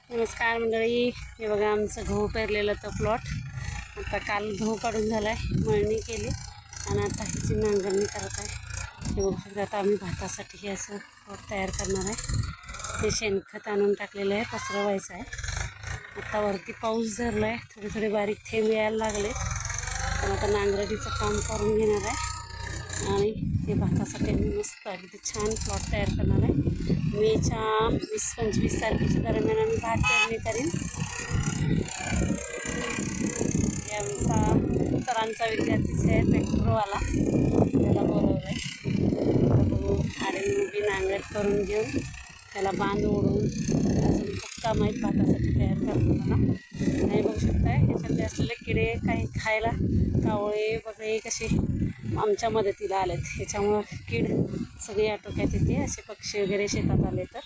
नमस्कार मंडळी, हे बघा आमचं गहू पेरलेलं तर प्लॉट. आता काल गहू काढून झाला आहे, मळणी केली आणि आता ह्याची नांगरणी करत आहे. हे बघू शकता. आता आम्ही भातासाठी हे असं प्लॉट तयार करणार आहे. ते शेणखत आणून टाकलेलं आहे, पसरवायचं आहे. आता वरती पाऊस धरला आहे, थोडे थोडे बारीक थेंब यायला लागले. पण आता नांगरटीचं काम करून घेणार आहे आणि हे भातासाठी आम्ही मस्त अगदी छान प्लॉट तयार करणार आहे. मेच्या 20-25 तारखेच्या दरम्यान आम्ही भात पेरणी करीन. हे आमचा सरांचा विद्यार्थीच आहे, ट्रॅक्टरवाला, त्याला बोलवलं आहे. बघू आडे उभी नांगरट करून घेऊन त्याला बांध ओढून अजून खूप काम आहेत भातासाठी तयार करताना. नाही बघू शकताय ह्याच्यातले असलेले किडे काही खायला कावळे वगैरे कसे आमच्या मदतीला आलेत. ह्याच्यामुळं कीड सगळी आटोक्यात येते. असे पक्षी वगैरे शेतात आले तर